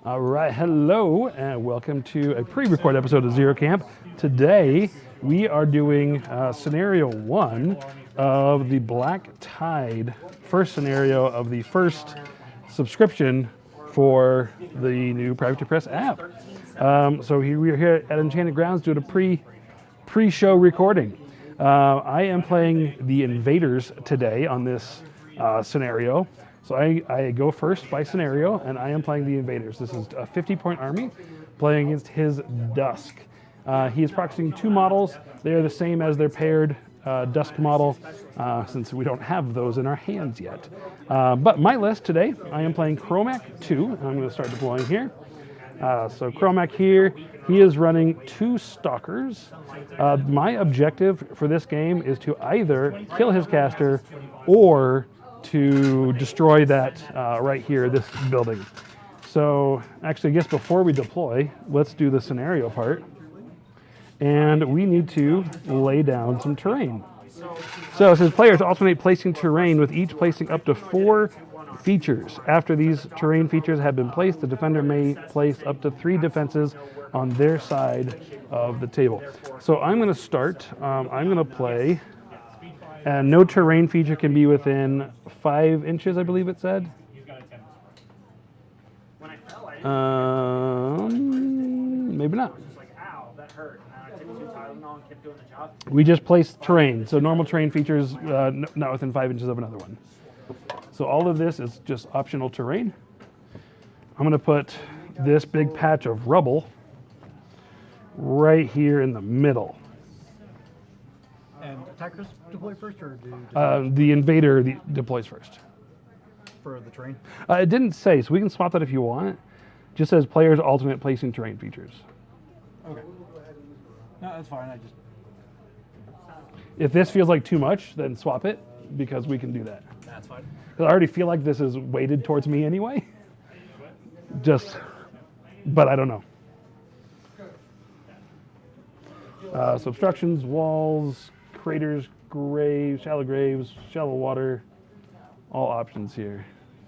All right, hello, and welcome to a pre-record episode of Zero Camp. Today, we are doing scenario 1 of the Black Tide, first scenario of the first subscription for the new Private to Press app. So we are here at Enchanted Grounds doing a pre-show recording. I am playing the Invaders today on this scenario. So I go first by scenario, and I am playing the Invaders. This is a 50-point army playing against his Dusk. He is proxying 2 models. They are the same as their paired Dusk model, since we don't have those in our hands yet. But my list today, I am playing Chromac 2. I'm going to start deploying here. So Chromac here, he is running 2 Stalkers. My objective for this game is to either kill his caster or to destroy that right here, this building. So actually, I guess before we deploy, let's do the scenario part. And we need to lay down some terrain. So it says players alternate placing terrain, with each placing up to 4 features. After these terrain features have been placed, the defender may place up to 3 defenses on their side of the table. So I'm going to start. I'm going to play. And no terrain feature can be within 5 inches, I believe it said. Maybe not. We just placed terrain, so normal terrain features not within 5 inches of another one. So all of this is just optional terrain. I'm going to put this big patch of rubble right here in the middle. And attackers deploy first, or do the invader deploys first. For the terrain? It didn't say, so we can swap that if you want. It just says players alternate placing terrain features. Okay. No, that's fine. I just. If this feels like too much, then swap it, because we can do that. That's fine. I already feel like this is weighted towards me anyway. But I don't know. So obstructions, walls, craters, graves, shallow water, all options here.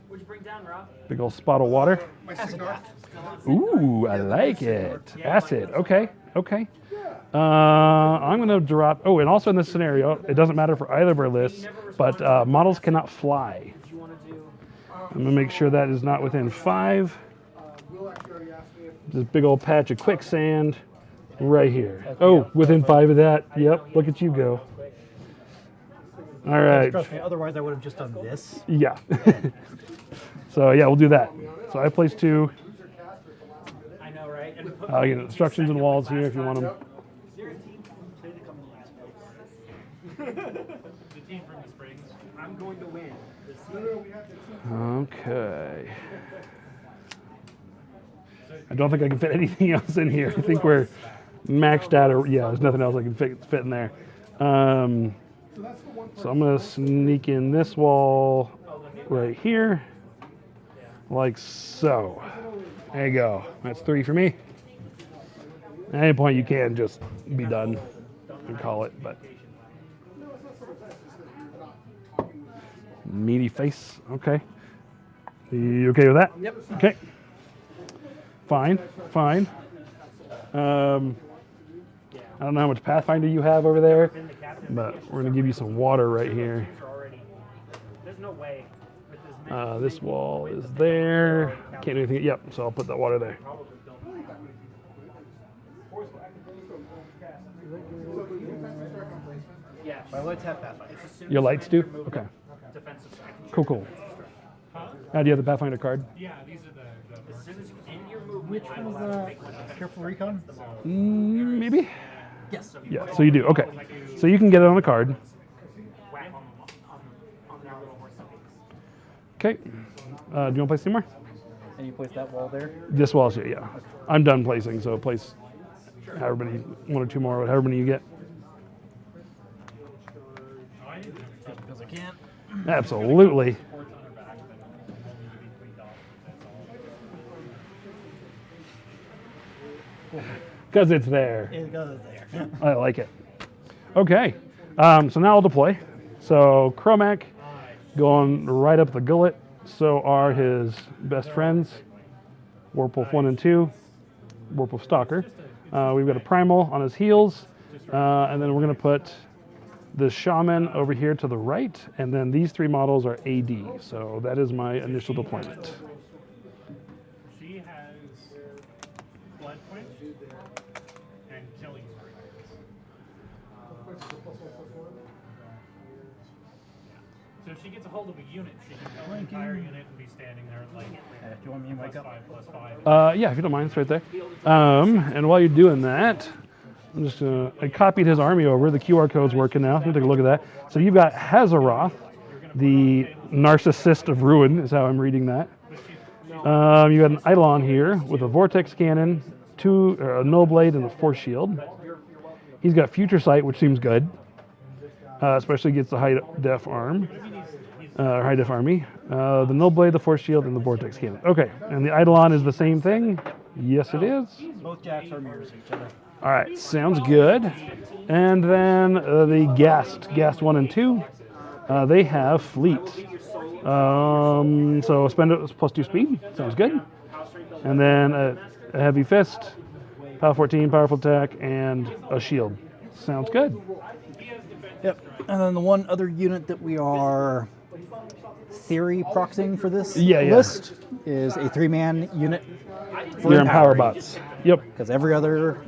What'd you bring down, Rob? Big old spot of water. Ooh, I like it. Acid, okay. I'm gonna drop, and also in this scenario, it doesn't matter for either of our lists, but models cannot fly. I'm gonna make sure that is not within 5. This big old patch of quicksand right here. Oh, within 5 of that. Yep, look at you go. All right. Trust me, otherwise I would have just done this. Yeah. So yeah, we'll do that. So I placed 2. I know, right? Instructions and walls here if you want them. Is there a team play to come to last place? The team from the Springs. I'm going to win. Okay. I don't think I can fit anything else in here. I think we're maxed out. There's nothing else I can fit in there. So I'm going to sneak in this wall right here, like so. There you go. That's 3 for me. At any point, you can just be done and call it, but. Meaty face. Okay. You okay with that? Yep. Okay. Fine. I don't know how much Pathfinder you have over there, but we're going to give you some water right here. There's no way. This wall is there. Can't do anything. Yep, so I'll put that water there. My lights have Pathfinder. Your lights do? Okay. Cool. Do you have the Pathfinder card? Yeah, these are the in your movement. Which one's Careful Recon? Maybe? Yes. Yeah, so you do. Okay. So you can get it on the card. Okay. Do you want to place any more? And you place that wall there? This wall's here, yeah. I'm done placing, so place however many, 1 or 2 more, however many you get. Because I can't. Absolutely. Because it's there. It goes there. I like it. Okay. So now I'll deploy. So Chromac going right up the gullet. So are his best friends. Warpwolf 1 and 2, Warpwolf Stalker. We've got a Primal on his heels, and then we're going to put the Shaman over here to the right, and then these 3 models are AD. So that is my initial deployment. She has Blood Quench and Killing Spree. So if she gets a hold of a unit, she can kill the entire unit and be standing there like Do you want me to wake up? +5/+5. Yeah, if you don't mind, it's right there. And while you're doing that, I'm just gonna, I copied his army over. The QR code's working now. Let me take a look at that. So you've got Hazaroth, the narcissist of ruin, is how I'm reading that. You got an Eidolon here with a Vortex Cannon, a Null Blade, and a Force Shield. He's got Future Sight, which seems good, especially against the high def army. The Null Blade, the Force Shield, and the Vortex Cannon. Okay, and the Eidolon is the same thing? Yes, it is. Both jacks are mirrors of each other. All right, sounds good. And then the Ghast 1 and 2, they have Fleet. So spend it +2 speed, sounds good. And then a Heavy Fist, Power 14, Powerful Attack, and a Shield. Sounds good. Yep. And then the one other unit that we are theory proxying for this list is a 3-man unit for Your Empower empowering. bots. Yep. Because every other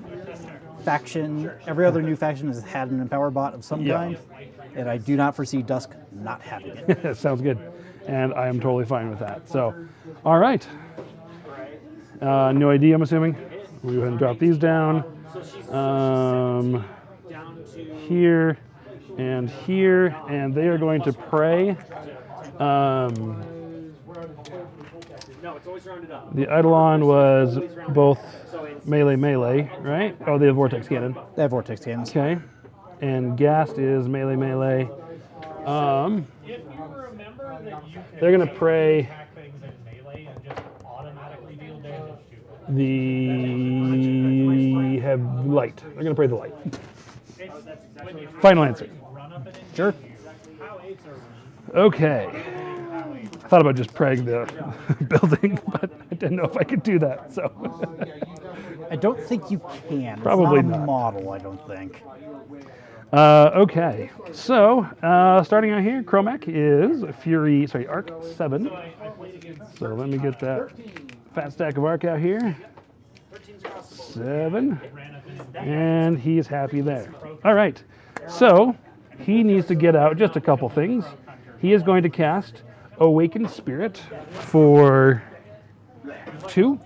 new faction has had an Empower bot of some kind, and I do not foresee Dusk not having it. Sounds good. And I am totally fine with that. So, all right. No ID, I'm assuming. We'll go ahead and drop these down. Here and here, and they are going to pray. The Eidolon was both melee, right? Oh, they have Vortex Cannon. They have Vortex cannons. Okay. And Ghast is melee. They're going to pray Attack things in melee and just automatically deal damage to the have light. They're going to pray the light. Final answer. Sure. Okay. I thought about just praying the building, but I didn't know if I could do that. So I don't think you can. Probably it's not. not. A model, I don't think. Okay. So starting out here, Chromac is Arc 7. So let me get that fat stack of Arc out here. 7. And he is happy there. All right. So he needs to get out just a couple things. He is going to cast Awakened Spirit for 2.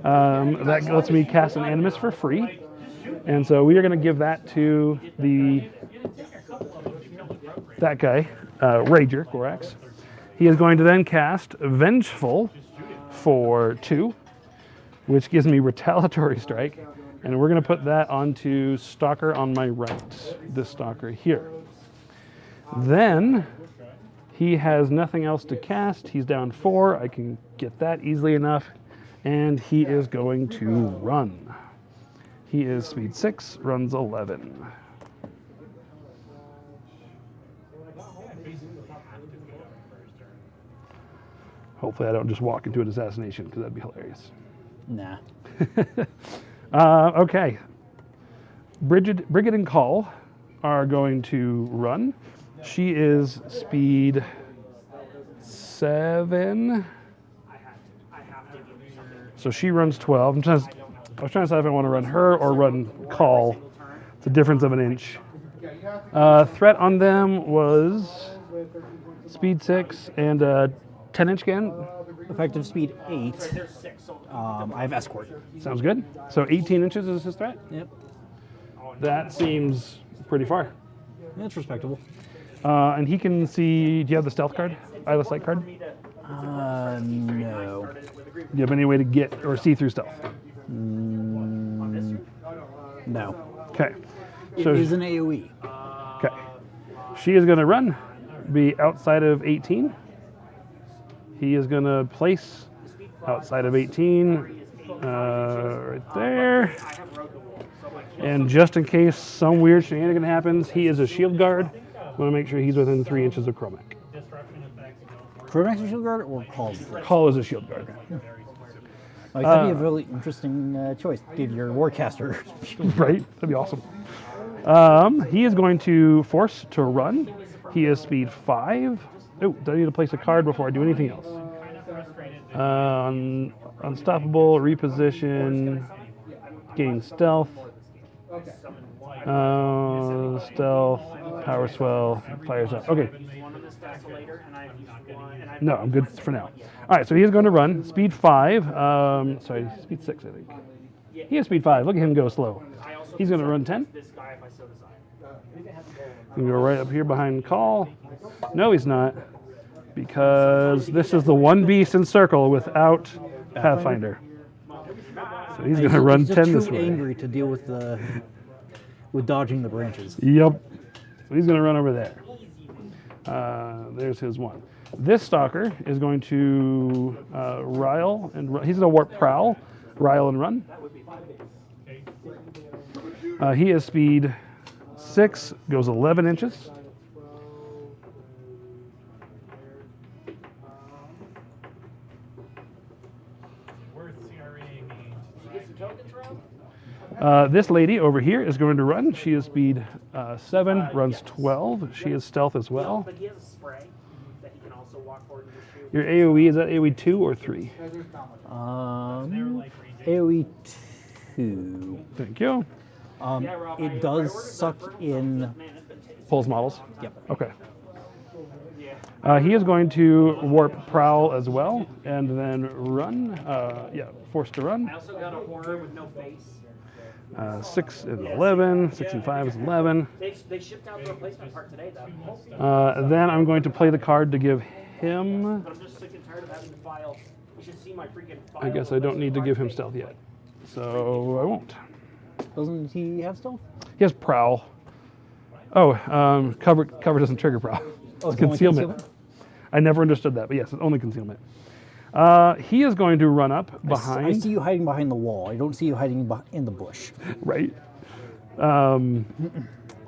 That lets me cast an Animus for free. And so we are going to give that to that guy, Rager, Gorax. He is going to then cast Vengeful for 2, which gives me Retaliatory Strike. And we're going to put that onto Stalker on my right, this Stalker here. Then he has nothing else to cast. He's down 4. I can get that easily enough. And he is going to run. He is speed 6, runs 11. Hopefully I don't just walk into an assassination, because that'd be hilarious. Nah. Okay. Brigid and Call are going to run. She is speed 7. So she runs 12. I was trying to decide if I want to run her or run Call. It's a difference of an inch. Threat on them was speed 6 and 10-inch again. Effective speed 8. I have Escort. Sounds good. So 18 inches is his threat? Yep. That seems pretty far. That's respectable. And he can see, do you have the stealth card? Eye of Sight card? No. Do you have any way to get or see through stealth? No. Okay. It is an AoE. Okay. She is going to run, be outside of 18. He is going to place outside of 18, right there. And just in case some weird shenanigan happens, he is a shield guard. I want to make sure he's within 3 inches of Chromac. Chromax is shield guard or Call? Call is a shield guard. Like, that'd be a really interesting choice. Give your warcaster. Right? That'd be awesome. He is going to force to run. He is speed 5. Oh, do I need to place a card before I do anything else? Unstoppable, reposition, gain stealth. Stealth, power swell, fires up. Okay. No, I'm good for now. All right, so he's going to run. Speed 5. Sorry, speed 6, I think. He has speed 5. Look at him go slow. He's going to run 10. He's going to go right up here behind Call. No, he's not. Because this is the one beast in circle without Pathfinder. So he's going to run 10 this way. He's too angry to deal with dodging the branches. Yep. So he's going to run over there. There's his one. This stalker is going to rile and run. He's going to warp prowl, rile and run. He has speed 6, goes 11 inches. This lady over here is going to run. She is speed 7, runs 12. She is stealth as well. But he has a spray that he can also walk forward and just shoot. Your AoE, is that AoE 2 or 3? AoE 2. Thank you. It does suck in. Pulls models? Yep. Okay. He is going to warp prowl as well, and then run. Forced to run. I also got a horror with no face. 6 is 11. 6 and 5 is 11. They shipped out the replacement part today, though. Then I'm going to play the card to give him. But I'm just sick and tired of having to file. You should see my freaking file. I guess I don't need to give him stealth yet, so I won't. Doesn't he have stealth? He has prowl. Oh, cover doesn't trigger prowl. Oh, It's it's only concealment. I never understood that, but yes, it's only concealment. He is going to run up behind. I see you hiding behind the wall. I don't see you hiding in the bush. Right. I'll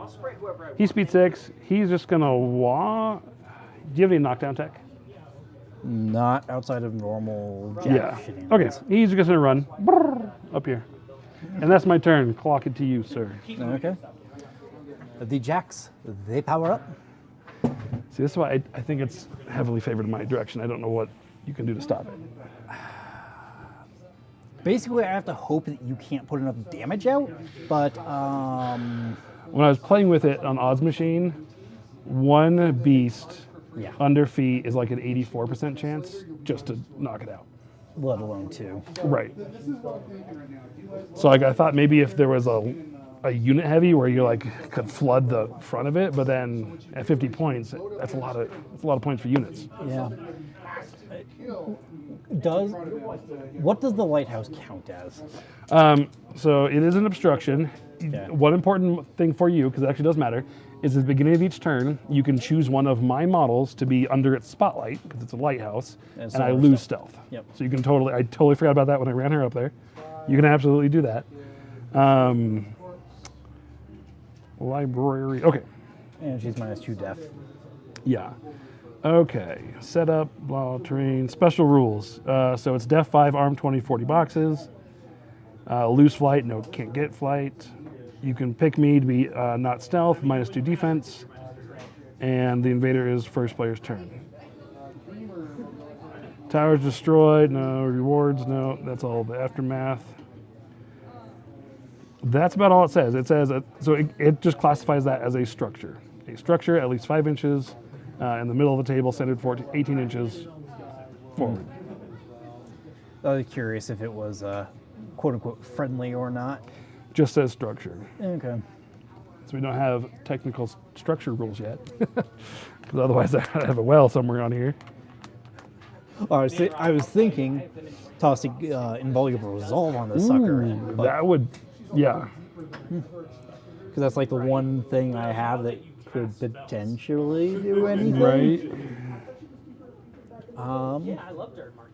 spray whoever I want. He's speed 6. He's just going to walk. Do you have any knockdown tech? Not outside of normal jack shenanigans. Okay, he's just going to run up here. And that's my turn. Clock it to you, sir. Okay. The jacks, they power up. See, this is why I think it's heavily favored in my direction. I don't know what you can do to stop it. Basically, I have to hope that you can't put enough damage out, but When I was playing with it on Odds Machine, one beast under feet is like an 84% chance just to knock it out. let alone 2. Right. So like I thought maybe if there was a unit heavy where you like could flood the front of it, but then at 50 points, that's a lot of points for units. Yeah. What does the lighthouse count as? So it is an obstruction. Okay. One important thing for you, because it actually does matter, is at the beginning of each turn, you can choose one of my models to be under its spotlight, because it's a lighthouse, and I lose stealth. Yep. So you can I totally forgot about that when I ran her up there. You can absolutely do that. Library, okay. And she's -2 def. Yeah. Okay, setup, blah, terrain, special rules. So it's def 5, arm 20, 40 boxes. Lose flight, no, can't get flight. You can pick me to be not stealth, -2 defense. And the invader is first player's turn. Towers destroyed, no rewards, no, that's all the aftermath. That's about all it says. It says, so it just classifies that as a structure. A structure at least 5 inches in the middle of the table, centered 18 inches forward. I was curious if it was quote unquote friendly or not. Just says structure. Okay. So we don't have technical structure rules yet. Because otherwise I have a well somewhere on here. I was thinking tossing invaluable resolve on this sucker. But That would, yeah. because that's like the one thing I have that could potentially do anything. Right. Yeah, I love Dirt Mark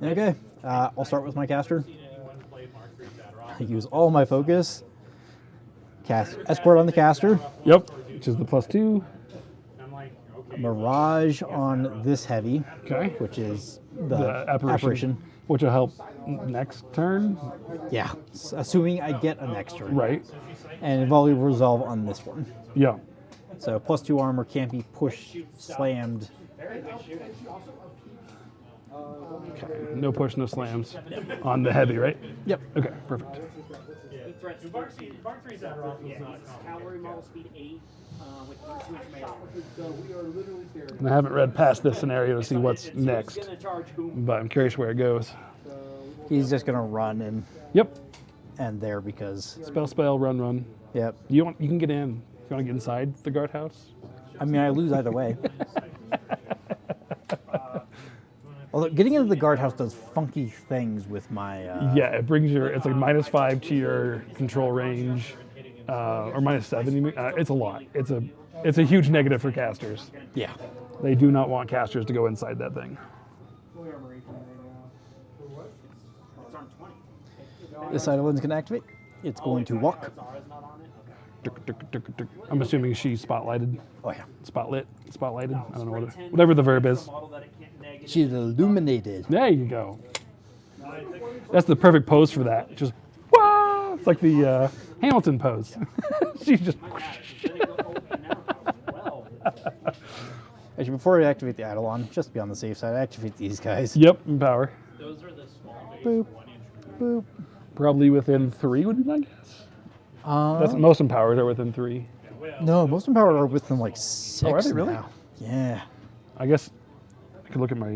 III. Okay. I'll start with my caster. I use all my focus. Cast Escort on the caster. Yep. Which is the +2. I'm like, okay. Mirage on this heavy, Okay. which is the apparition. Which will help next turn. Yeah, assuming I get a next turn. Right. And it will resolve on this one. Yeah. So +2 armor can't be pushed, slammed. Okay. No push, no slams on the heavy, right? Yep. Okay, perfect. Bar 3's that rough is not Cavalry model speed 8 with 32-inch melee. And I haven't read past this scenario to see what's next, Gonna charge whom? but I'm curious where it goes. He's just gonna run Yep. and there because Spell, run. yep. You can get in. You want to get inside the guardhouse? I mean I lose either way. Although getting into the guardhouse does funky things with my Yeah, it brings it's like -5 to your control range, or -7. You mean? It's a lot. It's a huge negative for casters. yeah. They do not want casters to go inside that thing. This Eidolon's gonna activate. It's going to walk. I'm assuming she's spotlighted. Oh yeah. Spotlighted. I don't know whatever the verb is. She's illuminated. There you go. That's the perfect pose for that. Just wah! It's like the Hamilton pose. She's just. Actually, before I activate the Eidolon, just to be on the safe side, I activate these guys. Yep, empower. Those are the small Boop. Boop. Probably within 3 would be my guess. That's most empowered are within 3. No, most empowered are within like 6 Oh, are they really? now. Yeah. I guess I could look at my.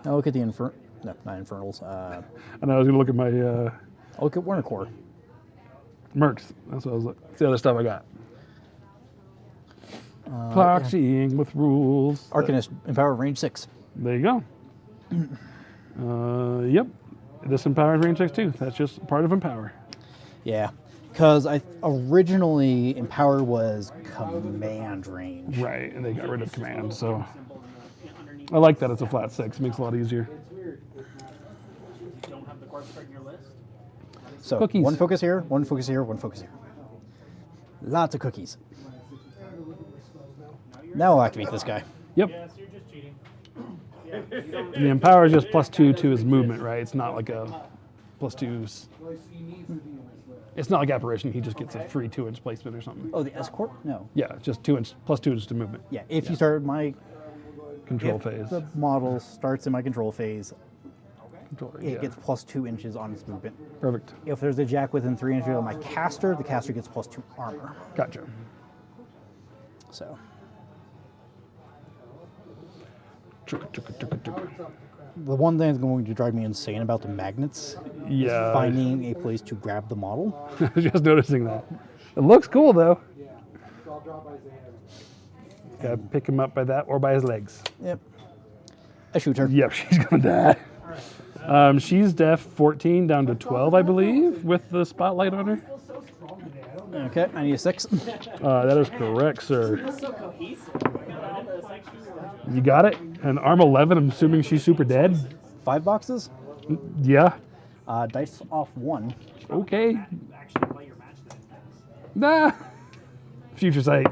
I'll look at the No, not Infernals. I know I was gonna look at my I'll look at Warner Core. Mercs. That's what I was. That's the other stuff I got. Proxying with rules. Arcanist, empowered range 6. There you go. Yep. This empowers range 6 too. That's just part of empower. Yeah. Because I originally Empower was command range. Right, and they got rid of command, so I like that it's a flat 6. Makes it a lot easier. Don't have the corpse card in your list. So Cookies. one focus here, one focus here, one focus here. Lots of cookies. Now I'll activate this guy. Yep. Yeah, so you're just cheating. The empower is just +2 to his movement, right? It's not like a +2s. It's not like apparition. He just gets a free 2-inch placement or something. Oh, the escort? No. Yeah, just +2 to movement. Yeah, if you start my Control if phase. the model starts in my control phase, Control, it yeah. gets +2 inches on its movement. Perfect. If there's a jack within 3 inches of my caster, the caster gets +2 armor. Gotcha. So the one thing that's going to drive me insane about the magnets Yeah. is finding a place to grab the model. I was just noticing that. It looks cool though. Gotta pick him up by that or by his legs. Yep. I shoot her. Yep, she's gonna die. She's def 14 down to 12, I believe, with the spotlight on her. Okay, I need a 6. That is correct, sir. You got it? And arm 11, I'm assuming she's super dead? 5 boxes. Yeah. Dice off 1. Okay. Actually play your match then. Nah. Future sight.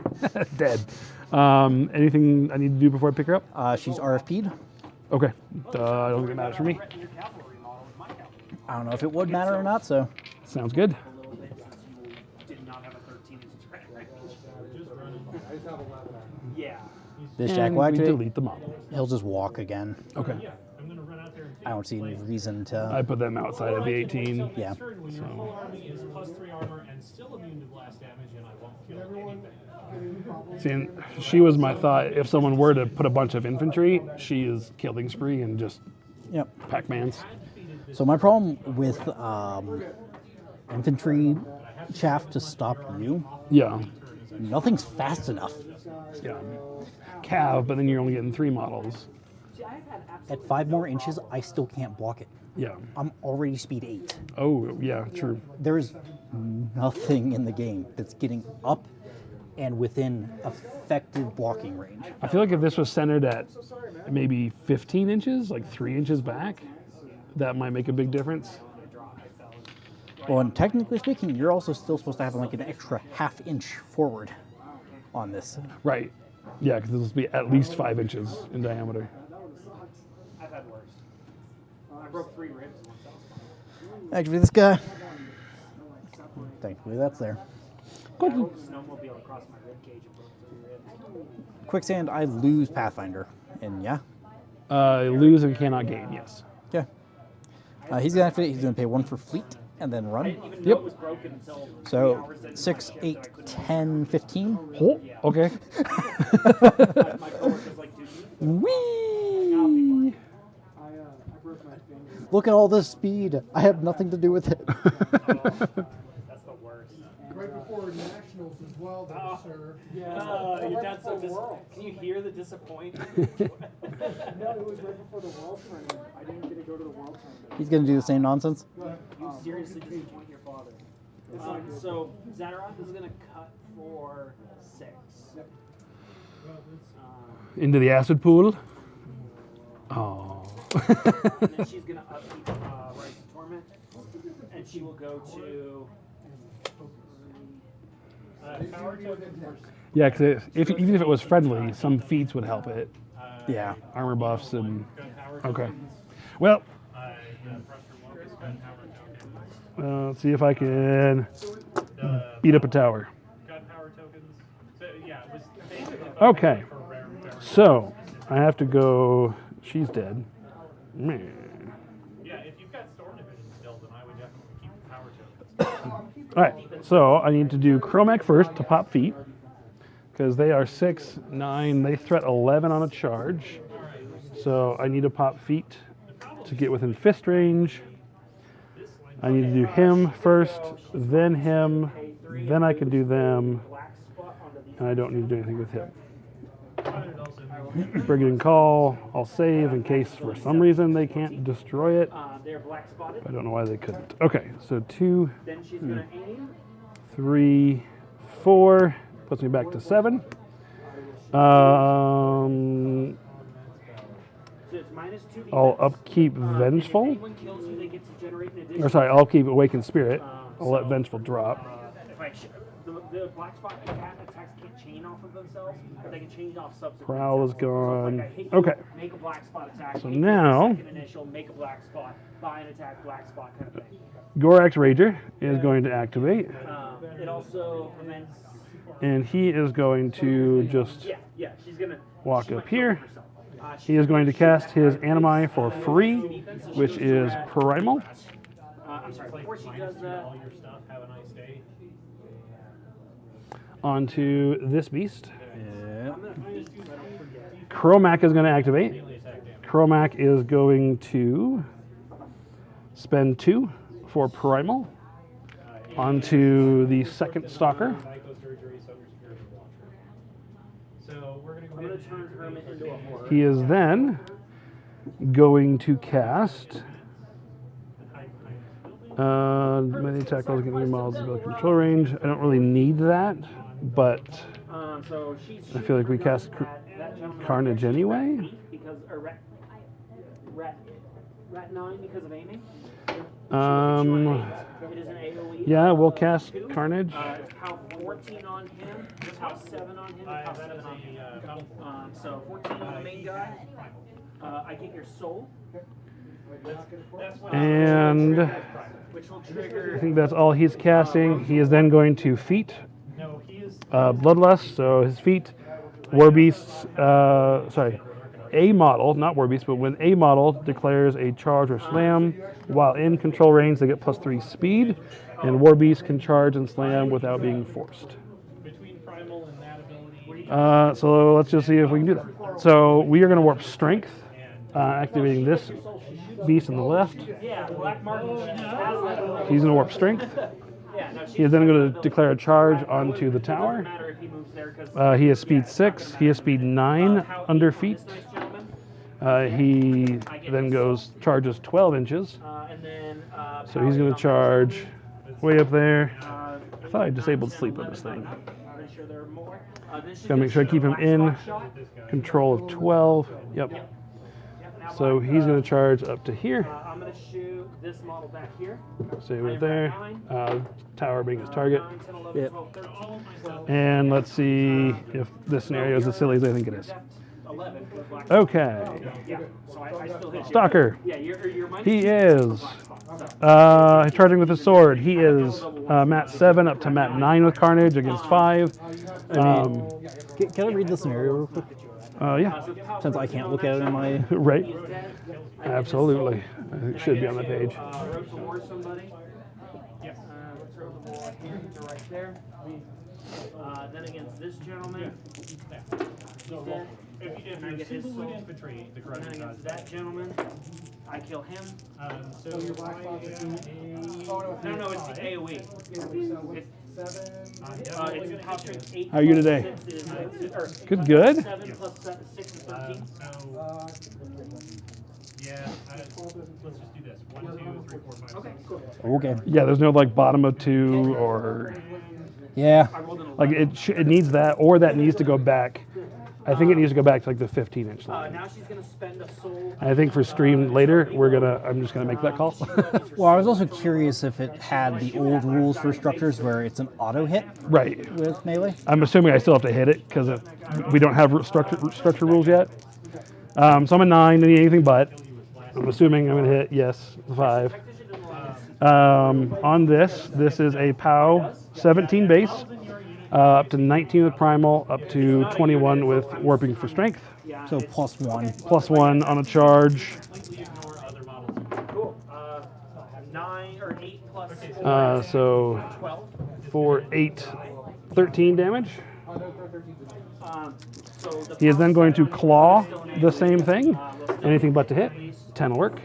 Dead. Anything I need to do before I pick her up? She's RFP'd. Okay. I don't think it matters for me. Your cavalry model with my cavalry. I don't know if it would matter or not, so. Sounds good. A little bit since you did not have a 13-inch threat range. Yeah. This And jack will we activate. delete the model. He'll just walk again. Okay. I'm going to run out there and I don't see any reason to. I put them outside of the 18. Yeah. turn when your whole army is +3 armor and still immune to blast damage, and I won't kill anything. See, and she was my thought. If someone were to put a bunch of infantry, she is killing spree and just Yep. Pac-Mans. So my problem with infantry chaff to stop you, Yeah. nothing's fast enough. Yeah. Cav, but then you're only getting 3 models. At 5 more inches, I still can't block it. Yeah. I'm already speed 8. Oh, yeah, true. There's nothing in the game that's getting up and within effective blocking range. I feel like if this was centered at maybe 15 inches, like 3 inches back, that might make a big difference. Well, and technically speaking, you're also still supposed to have like an extra ½ inch forward on this. Right. Yeah, because this will be at least 5 inches in diameter. broke 3 ribs. Actually, this guy. Thankfully, that's there. I rolled a snowmobile across my rib cage and broke 3 ribs. Quicksand, I lose Pathfinder. And yeah. Lose and cannot gain, yes. Yeah. He's gonna activate. He's gonna pay 1 for fleet and then run. Even though it was broken until 3 So hours into 6, my 8, 10, 15. Oh, okay. my coworker's like, dude, Whee! I broke my finger. Look at all this speed. I have nothing to do with it. that's the worst. Right before nationals as well, though, sir. Yeah. Your dad's so can you hear the disappointment? No, it was right before the World Tournament. I didn't get to go to the World Tournament. He's gonna do the same nonsense. You seriously disappoint your father. So Zadaroth is gonna cut for 6. Into the acid pool. Oh. And then she's gonna upkeep Rise of Torment, and she will go to. Power tokens first. Yeah, because even if it was friendly, some feats would help it. Yeah. Armor buffs and... Okay. Well, let's see if I can beat up a tower. Got power tokens. So yeah, it was basically Okay. for rare. So, I have to go... She's dead. Meh. Yeah, if you've got storm division still, then I would definitely keep the power tokens. All right, so I need to do Chromac first to pop feet, because they are 6, 9, they threat 11 on a charge. So I need to pop feet to get within fist range. I need to do him first, then him, then I can do them, and I don't need to do anything with him. Brigand Call, I'll save in case for some reason they can't destroy it. They're black spotted. I don't know why they couldn't. Okay, so 2, Then she's gonna aim. 3, 4, puts me back to 7. So it's -2. I'll upkeep Vengeful. Anyone kills you, they get to generate an additional. Or sorry, I'll keep Awakened Spirit. I'll let Vengeful drop. If I the black spot attacks can't chain off of themselves, but they can chain off subsequent. Prowl is attacks. So gone. like I hit you, Okay. Make a black spot attack. So hit you now- with a second initial, make a black spot, buy an attack, black spot kind of thing. Gorax Rager is going to activate, It also prevents. and he is going to just Yeah, she's gonna walk she up might kill here. herself. He is going to cast his Animi for free, which is Primal. I'm sorry. Before she does that, All your stuff. Have a nice day. Onto this beast. Yeah. Chromac is going to activate. Chromac is going to spend 2 for Primal onto the second Stalker. So we're gonna go I'm gonna turn Hermit into a horror. He is then going to cast many attack rolls against models of control range. I don't really need that, but So she's I feel like we cast that gentleman Carnage anyway. because rat 9 because of aiming. It is an AoE. Yeah, we'll cast Carnage. It's POW 14 on him, POW 7 on him, and POW 7 on me. So 14 on the main guy. I get your soul. That's what And which will trigger. I think that's all he's casting. He is then going to feat Bloodlust, so his feat, War Beasts, a model, not War Beast, but when a model declares a charge or slam while in control range, they get +3 speed, and War Beast can charge and slam without being forced. between primal and that ability. So let's just see if we can do that. So we are going to warp strength, activating this beast on the left. Yeah, Black Martin has that. He's going to warp strength. Yeah, no, He is then going to declare a charge onto the doesn't tower. matter if he moves there because He has speed 6. He has speed 9 under feet. He then charges 12 inches. And then So he's going to charge way up there. I thought I disabled sleep on this thing. Sure there are more. Just gotta make sure I keep him in control of 12. Yep. So he's going to charge up to here. I'm going to shoot this model back here. Stay right there. Tower being his target. 9, 10, 11, Yep. 12, 13. And let's see if this scenario is as silly as I think it is. 11. Black. Okay. Yeah. So I still hit you. Stalker. Yeah, you're minus He 2. is charging with his sword. He is mat 7 up to mat 9 with Carnage against 5. Can I read the scenario real quick? Yeah, Since I can't look at it in my... right. Absolutely. It should be on the page. Road to war somebody. Yes. Let's throw the wall here. They're right there. Then against this gentleman. He's dead. If I you're get his single soul. infantry, the And corruption then against does. that gentleman, I kill him. So your black spots are No, it's the AoE. It's power strength 8. How are you today? Good, good. 7 plus 7, 6 is 13. Yeah, let's just do this. 1, 2, 3, 4, 5, 6. Okay, cool. Okay. Yeah, there's no like bottom of 2 or Yeah. I rolled an 11. like it needs that, or that needs to go back. I think it needs to go back to like the 15-inch line. Now she's gonna spend a soul. And I think for stream later, I'm just gonna make that call. Well, I was also curious if it had the old rules for structures where it's an auto hit Right. with melee. I'm assuming I still have to hit it because we don't have structure rules yet. So I'm a 9, anything but. I'm assuming I'm gonna hit, yes, 5. On this is a POW 17 base, up to 19 with primal, up to 21 with warping for strength, So +1. +1 on a charge. Cool. 9 or 8 plus 4. So 12. 4, 8, 13 damage. So the He is then going to claw the same thing, anything but to hit. 10 will work.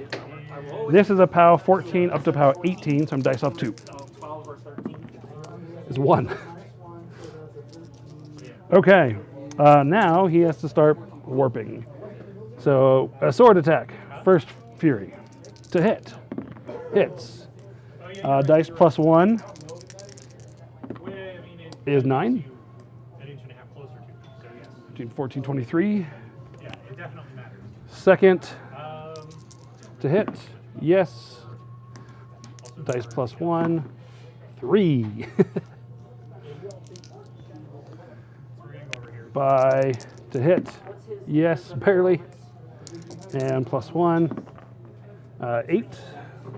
This is a POW 14 up to POW 18, so I'm dice off 2. 12 or 13. Is 1. Okay, now he has to start warping. So a sword attack, first fury, to hit. Hits. Dice +1 is 9. An inch and a half closer to. So yes. Between 14, 23. Yeah, it definitely matters. Second Um, to hit, yes. Dice +1, 3. By to hit, yes, barely. And +1, 8,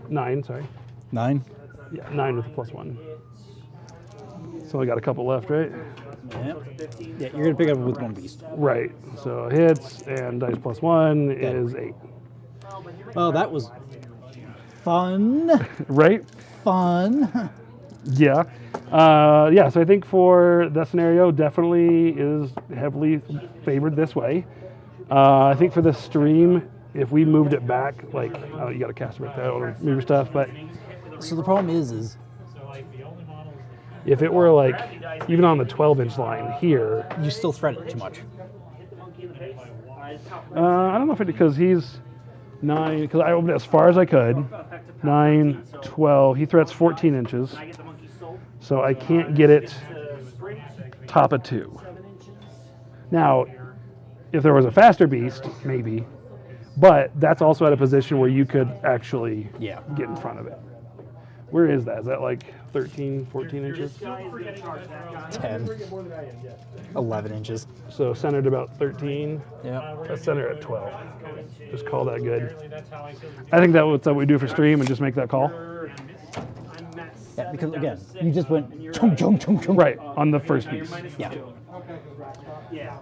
9, sorry. 9. Yeah, 9 with a +1. So I got a couple left, right? Yeah. Yeah, you're gonna pick up with one beast. Right. So hits and dice +1 is 8. Well, that was fun. Right? Fun. Yeah. Yeah, so I think for that scenario, definitely is heavily favored this way. I think for the stream, if we moved it back, like, oh, you got to cast it back there, or move your stuff, but So the problem is so like the only models. if it were like, even on the 12-inch line here, you still thread it too much. I don't know if it, because he's 9, because I opened it as far as I could, 9, 12, he threats 14 inches, I get the monkey soul. so I can't get it top of 2. Now, if there was a faster beast, maybe, but that's also at a position where you could actually Yeah. get in front of it. Where is that? Is that like 13, 14 inches? 10. 11 inches. So centered about 13. Yeah. Let's center at 12. Just call that good. I think that's what we do for stream and just make that call. Yeah, because again, you just went chunk, chunk, chunk, chunk. Right, on the first piece. Yeah.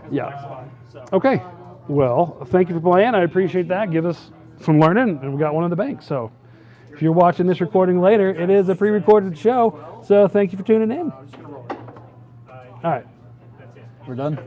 Yeah. Okay. Well, thank you for playing. I appreciate that. Give us some learning, and we got one in the bank. So if you're watching this recording later, it is a pre-recorded show. So thank you for tuning in. All right. We're done.